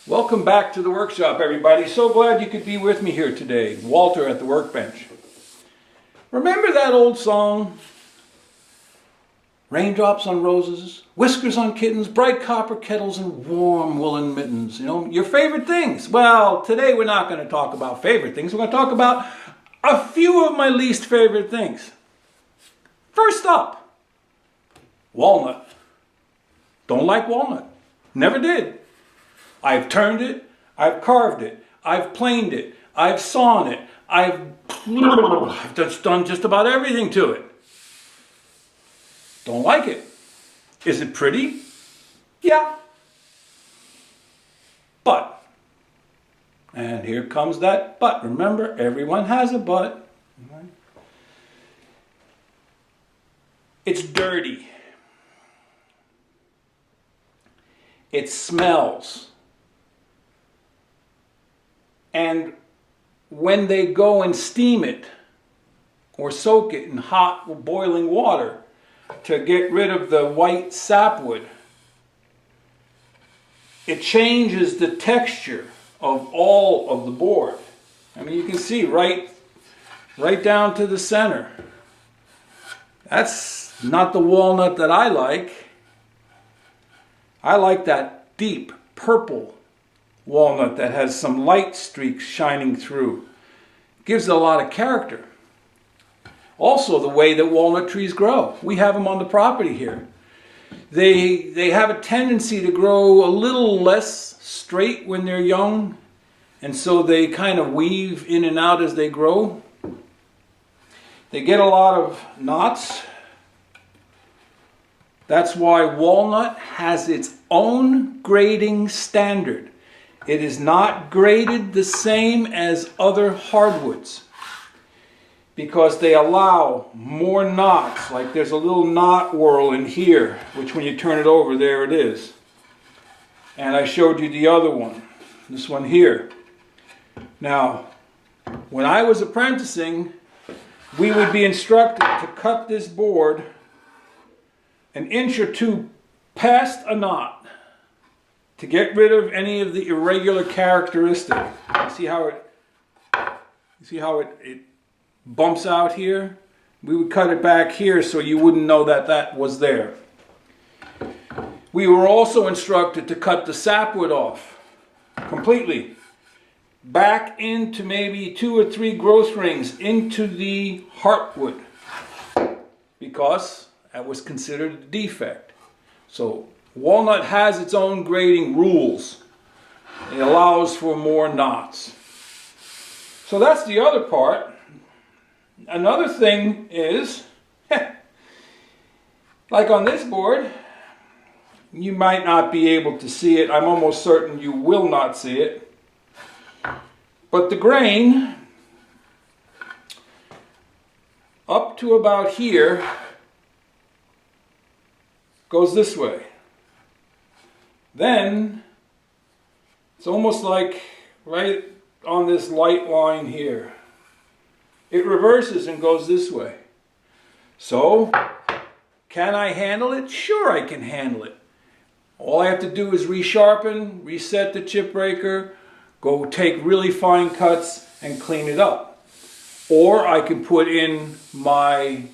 Welcome back to the workshop, everybody. So glad you could be with me here today. Walter at the workbench. Remember that old song? Raindrops on roses, whiskers on kittens, bright copper kettles, and warm woolen mittens. You know, your favorite things. Well, today we're not going to talk about favorite things. We're going to talk about a few of my least favorite things. First up, walnut. Don't like walnut. Never did. I've turned it, I've carved it, I've planed it, I've sawn it, I've done just about everything to it. Don't like it. Is it pretty? Yeah. But, and here comes that but. Remember, everyone has a but. It's dirty. It smells. And when they go and steam it or soak it in hot or boiling water to get rid of the white sapwood, it changes the texture of all of the board. I mean, you can see right down to the center. That's not the walnut that I like. I like that deep purple walnut that has some light streaks shining through. Gives it a lot of character. Also, the way that walnut trees grow. We have them on the property here. They have a tendency to grow a little less straight when they're young, and so they kind of weave in and out as they grow. They get a lot of knots. That's why walnut has its own grading standard. It is not graded the same as other hardwoods because they allow more knots. Like there's a little knot whorl in here, which when you turn it over, there it is. And I showed you the other one, this one here. Now, when I was apprenticing, we would be instructed to cut this board an inch or two past a knot, to get rid of any of the irregular characteristics. You see how it bumps out here? We would cut it back here so you wouldn't know that that was there. We were also instructed to cut the sapwood off completely, back into maybe 2 or 3 growth rings into the heartwood, because that was considered a defect. So walnut has its own grading rules. It allows for more knots. So that's the other part. Another thing is, like on this board, you might not be able to see it. I'm almost certain you will not see it. But the grain, up to about here, goes this way. Then, it's almost like right on this light line here. It reverses and goes this way. So, can I handle it? Sure I can handle it. All I have to do is resharpen, reset the chip breaker, go take really fine cuts and clean it up. Or I can put in my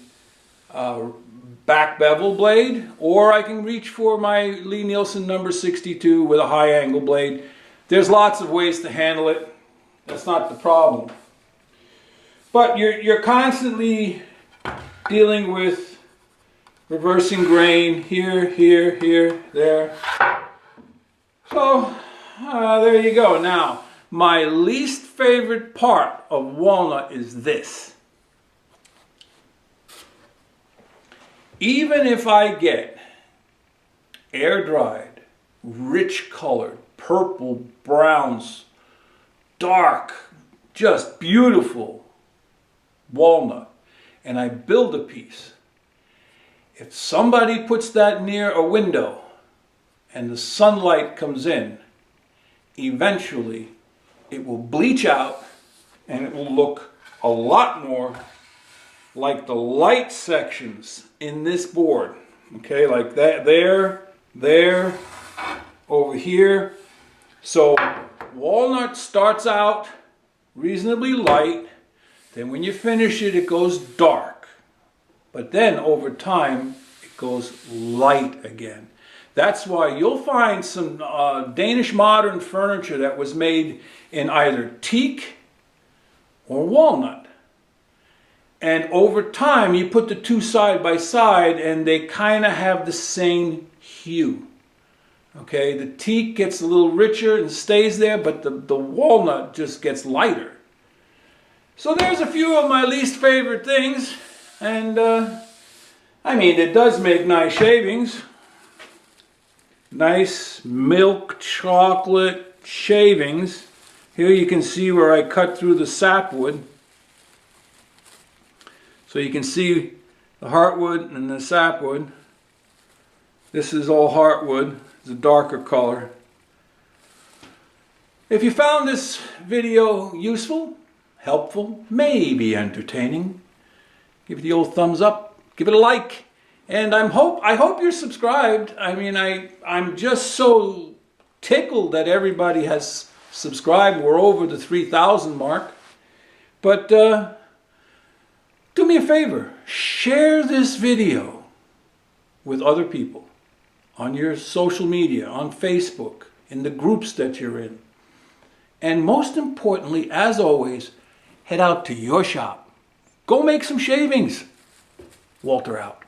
back bevel blade, or I can reach for my Lie-Nielsen number 62 with a high angle blade. There's lots of ways to handle it. That's not the problem. But you're constantly dealing with reversing grain here, here, here, there. So there you go. Now, my least favorite part of walnut is this. Even if I get air-dried, rich colored, purple, browns, dark, just beautiful walnut, and I build a piece, if somebody puts that near a window and the sunlight comes in, eventually it will bleach out and it will look a lot more like the light sections in this board. Okay, like that, there, over here. So walnut starts out reasonably light, then when you finish it, it goes dark. But then over time, it goes light again. That's why you'll find some Danish modern furniture that was made in either teak or walnut. And over time, you put the two side by side and they kind of have the same hue. Okay, the teak gets a little richer and stays there, but the walnut just gets lighter. So there's a few of my least favorite things. And I mean, it does make nice shavings. Nice milk chocolate shavings. Here you can see where I cut through the sapwood. So you can see the heartwood and the sapwood. This is all heartwood. It's a darker color. If you found this video useful, helpful, maybe entertaining, give it the old thumbs up, give it a like. And I hope you're subscribed. I mean, I'm just so tickled that everybody has subscribed. We're over the 3,000 mark. But do me a favor. Share this video with other people on your social media, on Facebook, in the groups that you're in. And most importantly, as always, head out to your shop. Go make some shavings. Walter out.